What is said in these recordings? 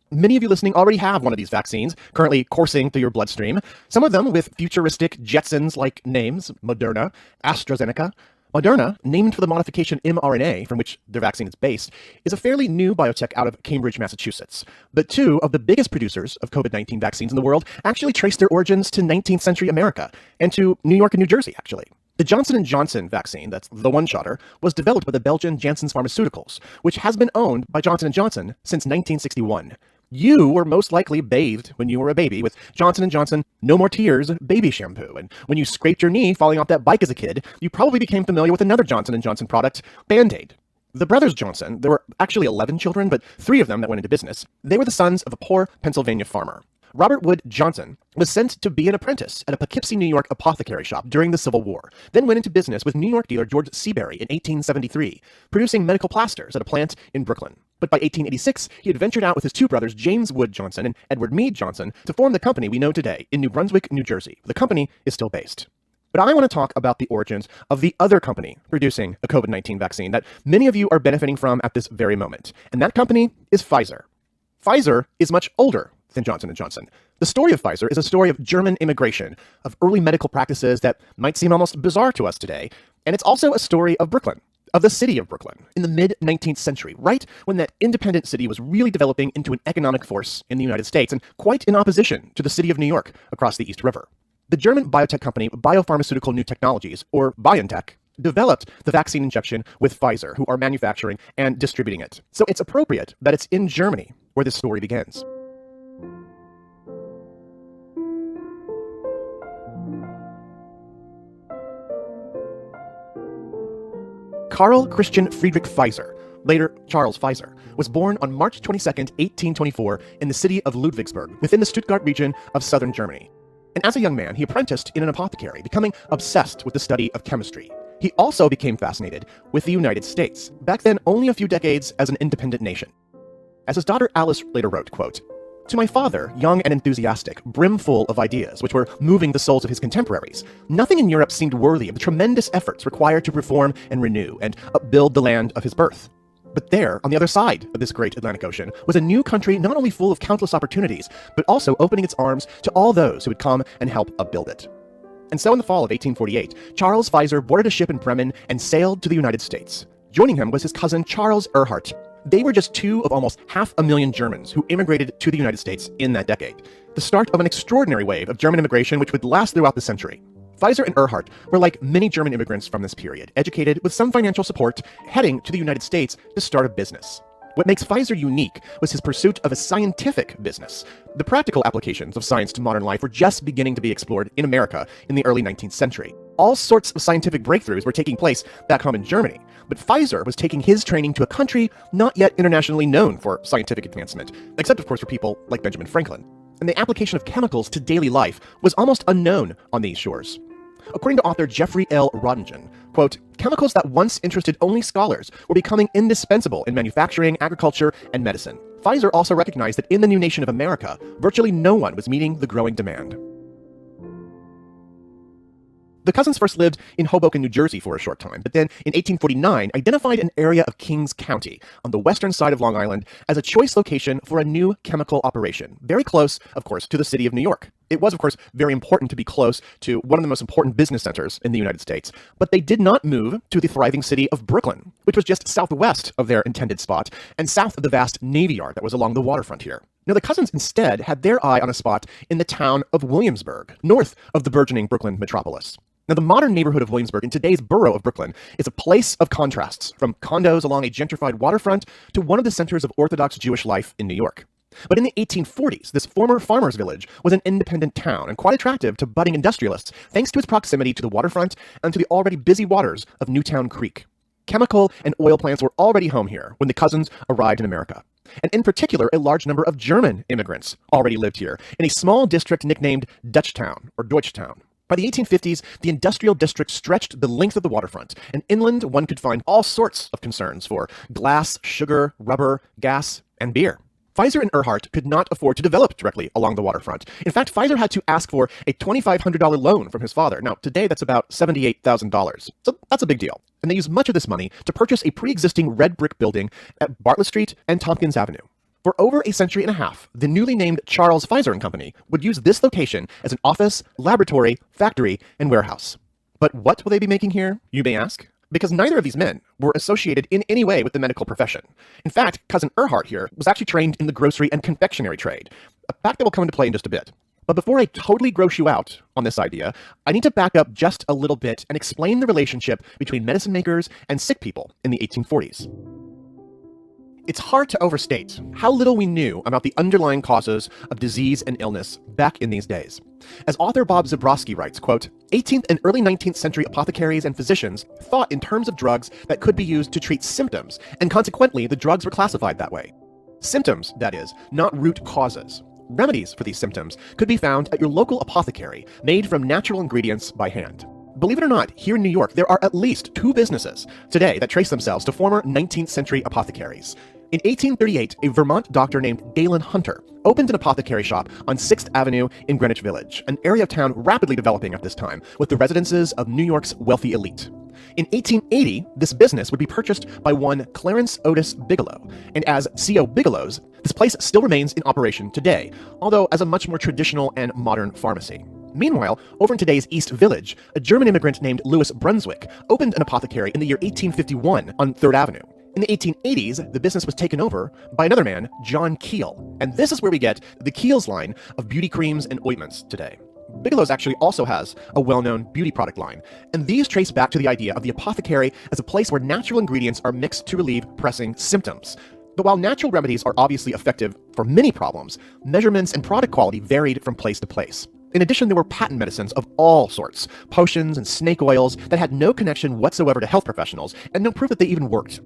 Many of you listening already have one of these vaccines currently coursing through your bloodstream, some of them with futuristic Jetsons-like names: Moderna, AstraZeneca. Moderna, named for the modification mRNA from which their vaccine is based, is a fairly new biotech out of Cambridge, Massachusetts. But two of the biggest producers of COVID-19 vaccines in the world actually trace their origins to 19th century America, and to New York and New Jersey, actually. The Johnson & Johnson vaccine, that's the one-shotter, was developed by the Belgian Janssen Pharmaceuticals, which has been owned by Johnson & Johnson since 1961. You were most likely bathed when you were a baby with Johnson & Johnson No More Tears baby shampoo. And when you scraped your knee falling off that bike as a kid, you probably became familiar with another Johnson & Johnson product, Band-Aid. The brothers Johnson, there were actually 11 children, but 3 of them that went into business. They were the sons of a poor Pennsylvania farmer. Robert Wood Johnson was sent to be an apprentice at a Poughkeepsie, New York apothecary shop during the Civil War, then went into business with New York dealer George Seabury in 1873, producing medical plasters at a plant in Brooklyn. But by 1886, he had ventured out with his 2 brothers, James Wood Johnson and Edward Meade Johnson, to form the company we know today in New Brunswick, New Jersey. The company is still based. But I want to talk about the origins of the other company producing a COVID-19 vaccine that many of you are benefiting from at this very moment. And that company is Pfizer. Pfizer is much older than Johnson & Johnson. The story of Pfizer is a story of German immigration, of early medical practices that might seem almost bizarre to us today. And it's also a story of Brooklyn, of the city of Brooklyn, in the mid-19th century, right when that independent city was really developing into an economic force in the United States, and quite in opposition to the city of New York across the East River. The German biotech company Biopharmaceutical New Technologies, or BioNTech, developed the vaccine injection with Pfizer, who are manufacturing and distributing it. So it's appropriate that it's in Germany where this story begins. Carl Christian Friedrich Pfizer, later Charles Pfizer, was born on March 22, 1824, in the city of Ludwigsburg, within the Stuttgart region of southern Germany. And as a young man, he apprenticed in an apothecary, becoming obsessed with the study of chemistry. He also became fascinated with the United States, back then only a few decades as an independent nation. As his daughter Alice later wrote, quote, "To my father, young and enthusiastic, brimful of ideas which were moving the souls of his contemporaries, nothing in Europe seemed worthy of the tremendous efforts required to reform and renew and upbuild the land of his birth. But there, on the other side of this great Atlantic Ocean, was a new country not only full of countless opportunities, but also opening its arms to all those who would come and help upbuild it." And so in the fall of 1848, Charles Pfizer boarded a ship in Bremen and sailed to the United States. Joining him was his cousin Charles Erhardt. They were just 2 of almost 500,000 Germans who immigrated to the United States in that decade, the start of an extraordinary wave of German immigration which would last throughout the century. Pfizer and Erhardt were like many German immigrants from this period, educated with some financial support, heading to the United States to start a business. What makes Pfizer unique was his pursuit of a scientific business. The practical applications of science to modern life were just beginning to be explored in America in the early 19th century. All sorts of scientific breakthroughs were taking place back home in Germany, but Pfizer was taking his training to a country not yet internationally known for scientific advancement, except of course for people like Benjamin Franklin. And the application of chemicals to daily life was almost unknown on these shores. According to author Jeffrey L. Rodingen, quote, "Chemicals that once interested only scholars were becoming indispensable in manufacturing, agriculture, and medicine. Pfizer also recognized that in the new nation of America, virtually no one was meeting the growing demand." The cousins first lived in Hoboken, New Jersey for a short time, but then in 1849 identified an area of Kings County on the western side of Long Island as a choice location for a new chemical operation, very close, of course, to the city of New York. It was, of course, very important to be close to one of the most important business centers in the United States, but they did not move to the thriving city of Brooklyn, which was just southwest of their intended spot and south of the vast Navy Yard that was along the waterfront here. Now, the cousins instead had their eye on a spot in the town of Williamsburg, north of the burgeoning Brooklyn metropolis. Now, the modern neighborhood of Williamsburg in today's borough of Brooklyn is a place of contrasts, from condos along a gentrified waterfront to one of the centers of Orthodox Jewish life in New York. But in the 1840s, this former farmers' village was an independent town and quite attractive to budding industrialists thanks to its proximity to the waterfront and to the already busy waters of Newtown Creek. Chemical and oil plants were already home here when the cousins arrived in America. And in particular, a large number of German immigrants already lived here in a small district nicknamed Dutchtown or Deutschtown. By the 1850s, the industrial district stretched the length of the waterfront, and inland one could find all sorts of concerns for glass, sugar, rubber, gas, and beer. Pfizer and Erhardt could not afford to develop directly along the waterfront. In fact, Pfizer had to ask for a $2,500 loan from his father. Now, today that's about $78,000. So that's a big deal. And they used much of this money to purchase a pre-existing red brick building at Bartlett Street and Tompkins Avenue. For over a century and a half, the newly named Charles Pfizer and Company would use this location as an office, laboratory, factory, and warehouse. But what will they be making here, you may ask? Because neither of these men were associated in any way with the medical profession. In fact, cousin Erhardt here was actually trained in the grocery and confectionery trade, a fact that will come into play in just a bit. But before I totally gross you out on this idea, I need to back up just a little bit and explain the relationship between medicine makers and sick people in the 1840s. It's hard to overstate how little we knew about the underlying causes of disease and illness back in these days. As author Bob Zebrowski writes, quote, 18th and early 19th century apothecaries and physicians thought in terms of drugs that could be used to treat symptoms, and consequently the drugs were classified that way. Symptoms, that is, not root causes. Remedies for these symptoms could be found at your local apothecary, made from natural ingredients by hand. Believe it or not, here in New York, there are at least 2 businesses today that trace themselves to former 19th century apothecaries. In 1838, a Vermont doctor named Galen Hunter opened an apothecary shop on 6th Avenue in Greenwich Village, an area of town rapidly developing at this time, with the residences of New York's wealthy elite. In 1880, this business would be purchased by one Clarence Otis Bigelow, and as C.O. Bigelow's, this place still remains in operation today, although as a much more traditional and modern pharmacy. Meanwhile, over in today's East Village, a German immigrant named Louis Brunswick opened an apothecary in the year 1851 on 3rd Avenue. In the 1880s, the business was taken over by another man, John Keel, and this is where we get the Keel's line of beauty creams and ointments today. Bigelow's actually also has a well-known beauty product line, and these trace back to the idea of the apothecary as a place where natural ingredients are mixed to relieve pressing symptoms. But while natural remedies are obviously effective for many problems, measurements and product quality varied from place to place. In addition, there were patent medicines of all sorts, potions and snake oils that had no connection whatsoever to health professionals, and no proof that they even worked.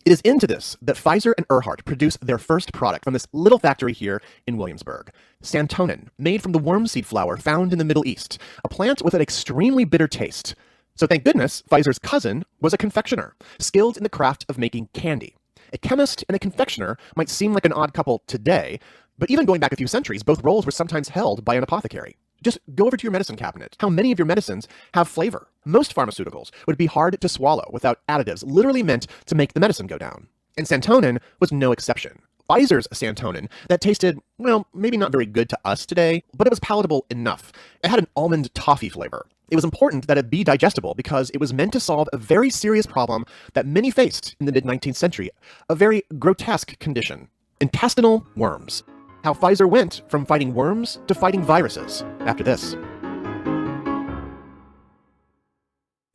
It is into this that Pfizer and Erhardt produced their first product from this little factory here in Williamsburg, santonin, made from the wormseed flower found in the Middle East, a plant with an extremely bitter taste. So thank goodness, Pfizer's cousin was a confectioner, skilled in the craft of making candy. A chemist and a confectioner might seem like an odd couple today, but even going back a few centuries, both roles were sometimes held by an apothecary. Just go over to your medicine cabinet. How many of your medicines have flavor? Most pharmaceuticals would be hard to swallow without additives literally meant to make the medicine go down. And santonin was no exception. Pfizer's santonin that tasted, well, maybe not very good to us today, but it was palatable enough. It had an almond toffee flavor. It was important that it be digestible because it was meant to solve a very serious problem that many faced in the mid-19th century, a very grotesque condition: intestinal worms. How Pfizer went from fighting worms to fighting viruses after this.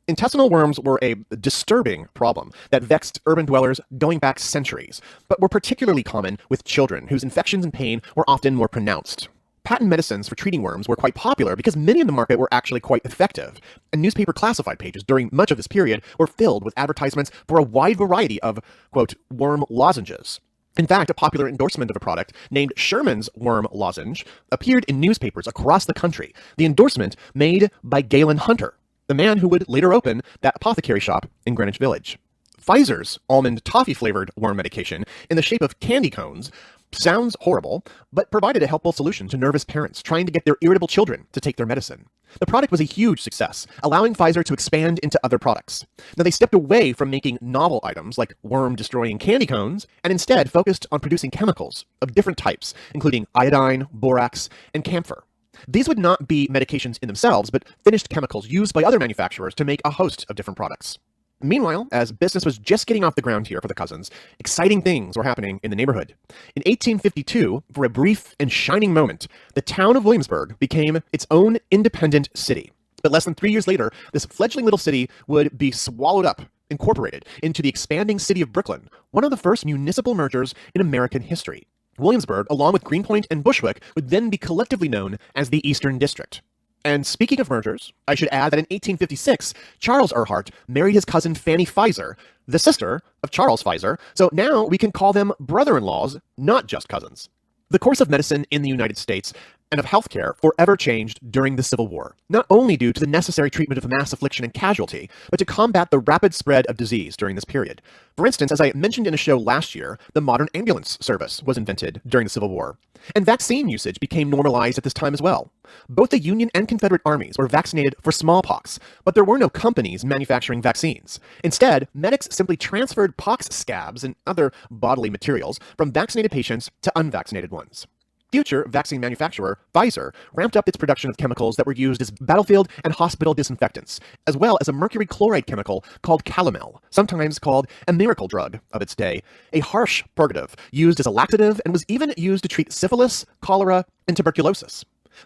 Intestinal worms were a disturbing problem that vexed urban dwellers going back centuries, but were particularly common with children whose infections and pain were often more pronounced. Patent medicines for treating worms were quite popular because many in the market were actually quite effective, and newspaper classified pages during much of this period were filled with advertisements for a wide variety of, quote, worm lozenges. In fact, a popular endorsement of a product named Sherman's Worm Lozenge appeared in newspapers across the country, the endorsement made by Galen Hunter, the man who would later open that apothecary shop in Greenwich Village. Pfizer's almond toffee-flavored worm medication in the shape of candy cones sounds horrible, but provided a helpful solution to nervous parents trying to get their irritable children to take their medicine. The product was a huge success, allowing Pfizer to expand into other products. Now, they stepped away from making novel items like worm-destroying candy cones and instead focused on producing chemicals of different types, including iodine, borax, and camphor. These would not be medications in themselves, but finished chemicals used by other manufacturers to make a host of different products. Meanwhile, as business was just getting off the ground here for the cousins, exciting things were happening in the neighborhood. In 1852, for a brief and shining moment, the town of Williamsburg became its own independent city. But less than 3 years later, this fledgling little city would be swallowed up, incorporated into the expanding city of Brooklyn, one of the first municipal mergers in American history. Williamsburg, along with Greenpoint and Bushwick, would then be collectively known as the Eastern District. And speaking of mergers, I should add that in 1856, Charles Erhardt married his cousin Fanny Pfizer, the sister of Charles Pfizer, so now we can call them brother-in-laws, not just cousins. The course of medicine in the United States and of healthcare forever changed during the Civil War, not only due to the necessary treatment of mass affliction and casualty, but to combat the rapid spread of disease during this period. For instance, as I mentioned in a show last year, the modern ambulance service was invented during the Civil War, and vaccine usage became normalized at this time as well. Both the Union and Confederate armies were vaccinated for smallpox, but there were no companies manufacturing vaccines. Instead, medics simply transferred pox scabs and other bodily materials from vaccinated patients to unvaccinated ones. Future vaccine manufacturer Pfizer ramped up its production of chemicals that were used as battlefield and hospital disinfectants, as well as a mercury chloride chemical called calomel, sometimes called a miracle drug of its day, a harsh purgative used as a laxative and was even used to treat syphilis, cholera, and tuberculosis.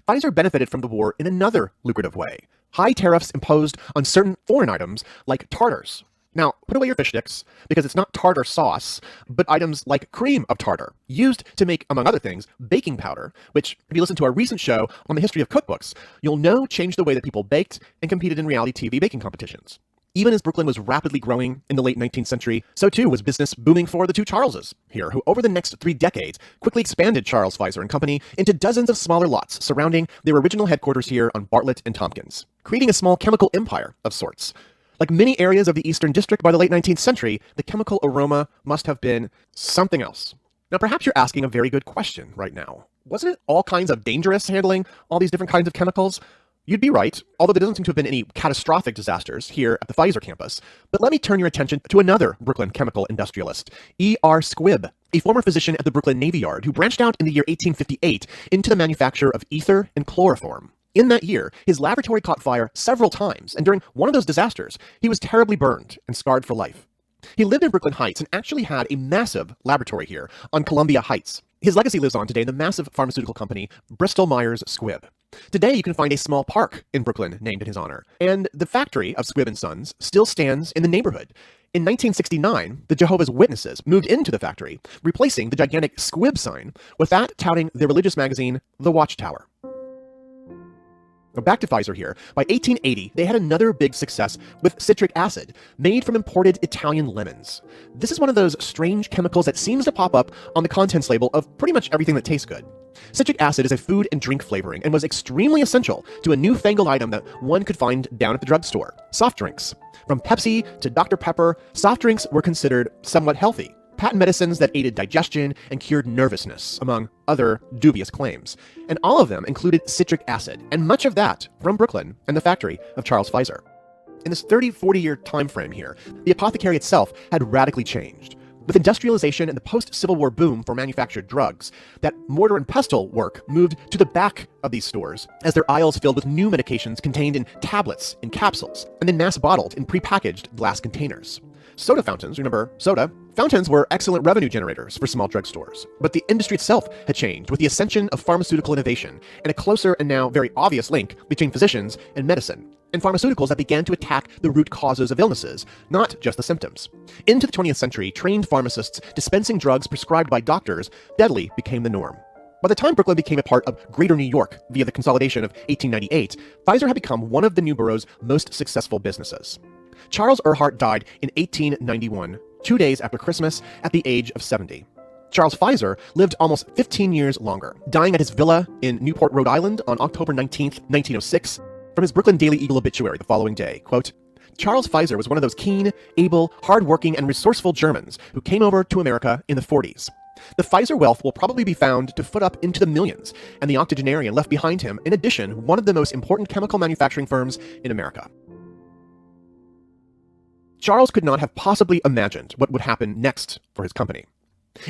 Pfizer benefited from the war in another lucrative way: high tariffs imposed on certain foreign items like tartars. Now, put away your fish sticks, because it's not tartar sauce, but items like cream of tartar, used to make, among other things, baking powder, which, if you listen to our recent show on the history of cookbooks, you'll know changed the way that people baked and competed in reality TV baking competitions. Even as Brooklyn was rapidly growing in the late 19th century, so too was business booming for the two Charleses here, who over the next 3 decades quickly expanded Charles Pfizer and Company into dozens of smaller lots surrounding their original headquarters here on Bartlett and Tompkins, creating a small chemical empire of sorts. Like many areas of the Eastern District by the late 19th century, the chemical aroma must have been something else. Now, perhaps you're asking a very good question right now. Wasn't it all kinds of dangerous handling all these different kinds of chemicals? You'd be right, although there doesn't seem to have been any catastrophic disasters here at the Pfizer campus. But let me turn your attention to another Brooklyn chemical industrialist, E.R. Squibb, a former physician at the Brooklyn Navy Yard who branched out in the year 1858 into the manufacture of ether and chloroform. In that year, his laboratory caught fire several times, and during one of those disasters, he was terribly burned and scarred for life. He lived in Brooklyn Heights and actually had a massive laboratory here on Columbia Heights. His legacy lives on today in the massive pharmaceutical company Bristol Myers Squibb. Today, you can find a small park in Brooklyn named in his honor, and the factory of Squibb & Sons still stands in the neighborhood. In 1969, the Jehovah's Witnesses moved into the factory, replacing the gigantic Squibb sign with that touting their religious magazine, The Watchtower. Now back to Pfizer here. By 1880, they had another big success with citric acid, made from imported Italian lemons. This is one of those strange chemicals that seems to pop up on the contents label of pretty much everything that tastes good. Citric acid is a food and drink flavoring and was extremely essential to a newfangled item that one could find down at the drugstore: soft drinks. From Pepsi to Dr. Pepper, soft drinks were considered somewhat healthy. Patent medicines that aided digestion and cured nervousness, among other dubious claims. And all of them included citric acid, and much of that from Brooklyn and the factory of Charles Pfizer. In this 30-40-year time frame here, the apothecary itself had radically changed. With industrialization and the post-Civil War boom for manufactured drugs, that mortar and pestle work moved to the back of these stores, as their aisles filled with new medications contained in tablets, in capsules, and then mass-bottled in prepackaged glass containers. Soda fountains, remember soda? Fountains were excellent revenue generators for small drugstores, but the industry itself had changed with the ascension of pharmaceutical innovation and a closer and now very obvious link between physicians and medicine, and pharmaceuticals that began to attack the root causes of illnesses, not just the symptoms. Into the 20th century, trained pharmacists dispensing drugs prescribed by doctors steadily became the norm. By the time Brooklyn became a part of Greater New York via the consolidation of 1898, Pfizer had become one of the new borough's most successful businesses. Charles Erhardt died in 1891, 2 days after Christmas, at the age of 70. Charles Pfizer lived almost 15 years longer, dying at his villa in Newport, Rhode Island on October 19, 1906, from his Brooklyn Daily Eagle obituary the following day, quote, "Charles Pfizer was one of those keen, able, hard-working, and resourceful Germans who came over to America in the 40s. The Pfizer wealth will probably be found to foot up into the millions, and the octogenarian left behind him, in addition, one of the most important chemical manufacturing firms in America." Charles could not have possibly imagined what would happen next for his company.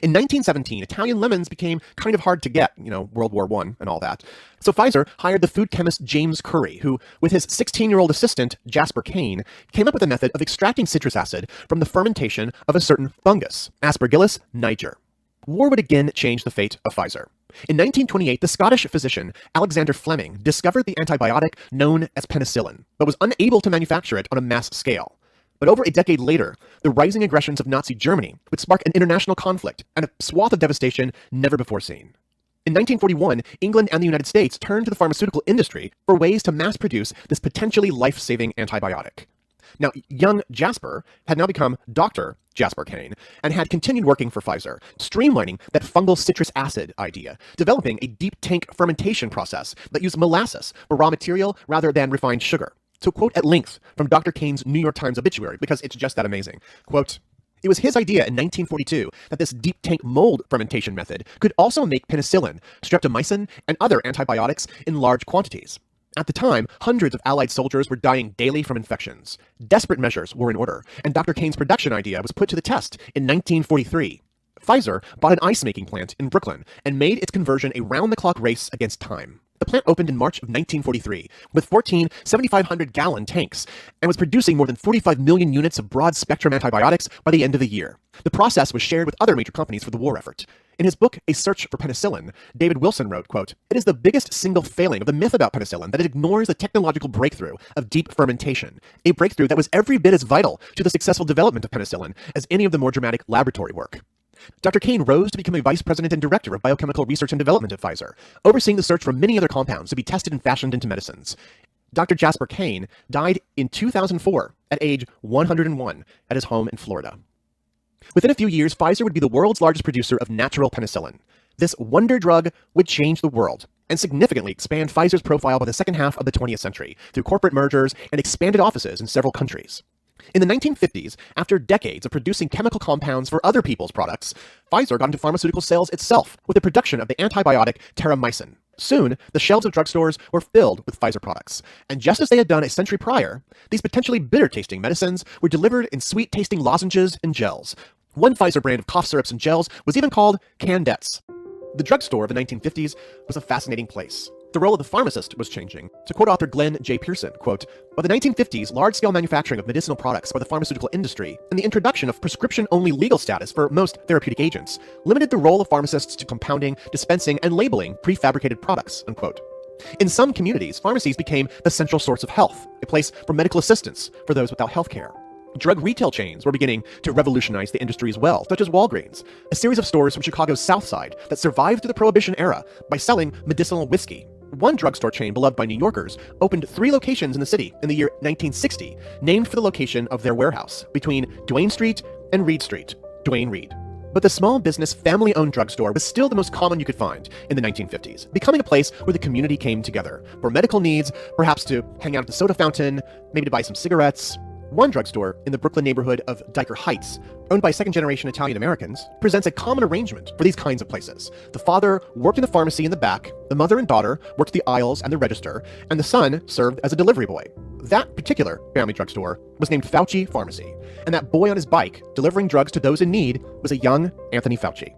In 1917, Italian lemons became kind of hard to get, World War I and all that. So Pfizer hired the food chemist James Curry, who, with his 16-year-old assistant, Jasper Kane, came up with a method of extracting citrus acid from the fermentation of a certain fungus, Aspergillus niger. War would again change the fate of Pfizer. In 1928, the Scottish physician Alexander Fleming discovered the antibiotic known as penicillin, but was unable to manufacture it on a mass scale. But over a decade later, the rising aggressions of Nazi Germany would spark an international conflict and a swath of devastation never before seen. In 1941, England and the United States turned to the pharmaceutical industry for ways to mass produce this potentially life-saving antibiotic. Now, young Jasper had now become Dr. Jasper Kane and had continued working for Pfizer, streamlining that fungal citrus acid idea, developing a deep tank fermentation process that used molasses for raw material rather than refined sugar. To quote at length from Dr. Kane's New York Times obituary, because it's just that amazing, quote, "It was his idea in 1942 that this deep tank mold fermentation method could also make penicillin, streptomycin, and other antibiotics in large quantities. At the time, hundreds of Allied soldiers were dying daily from infections. Desperate measures were in order, and Dr. Kane's production idea was put to the test in 1943. Pfizer bought an ice-making plant in Brooklyn and made its conversion a round-the-clock race against time. The plant opened in March of 1943 with 14 7,500-gallon tanks and was producing more than 45 million units of broad-spectrum antibiotics by the end of the year. The process was shared with other major companies for the war effort. In his book, A Search for Penicillin, David Wilson wrote, quote, "It is the biggest single failing of the myth about penicillin that it ignores the technological breakthrough of deep fermentation, a breakthrough that was every bit as vital to the successful development of penicillin as any of the more dramatic laboratory work." Dr. Kane rose to become a vice president and director of biochemical research and development at Pfizer, overseeing the search for many other compounds to be tested and fashioned into medicines. Dr. Jasper Kane died in 2004 at age 101 at his home in Florida. Within a few years, Pfizer would be the world's largest producer of natural penicillin. This wonder drug would change the world and significantly expand Pfizer's profile by the second half of the 20th century through corporate mergers and expanded offices in several countries. In the 1950s, after decades of producing chemical compounds for other people's products, Pfizer got into pharmaceutical sales itself with the production of the antibiotic terramycin. Soon, the shelves of drugstores were filled with Pfizer products, and just as they had done a century prior, these potentially bitter-tasting medicines were delivered in sweet-tasting lozenges and gels. One Pfizer brand of cough syrups and gels was even called Candettes. The drugstore of the 1950s was a fascinating place. The role of the pharmacist was changing. To quote author Glenn J. Pearson, quote, "By the 1950s, large-scale manufacturing of medicinal products by the pharmaceutical industry and the introduction of prescription-only legal status for most therapeutic agents limited the role of pharmacists to compounding, dispensing, and labeling prefabricated products," unquote. In some communities, pharmacies became the central source of health, a place for medical assistance for those without health care. Drug retail chains were beginning to revolutionize the industry as well, such as Walgreens, a series of stores from Chicago's South Side that survived through the Prohibition era by selling medicinal whiskey. One drugstore chain beloved by New Yorkers opened 3 locations in the city in the year 1960, named for the location of their warehouse between Duane Street and Reed Street, Duane Reed. But the small business, family-owned drugstore was still the most common you could find in the 1950s, becoming a place where the community came together for medical needs, perhaps to hang out at the soda fountain, maybe to buy some cigarettes. One drugstore in the Brooklyn neighborhood of Dyker Heights, owned by second-generation Italian Americans, presents a common arrangement for these kinds of places. The father worked in the pharmacy in the back, the mother and daughter worked the aisles and the register, and the son served as a delivery boy. That particular family drugstore was named Fauci Pharmacy, and that boy on his bike delivering drugs to those in need was a young Anthony Fauci.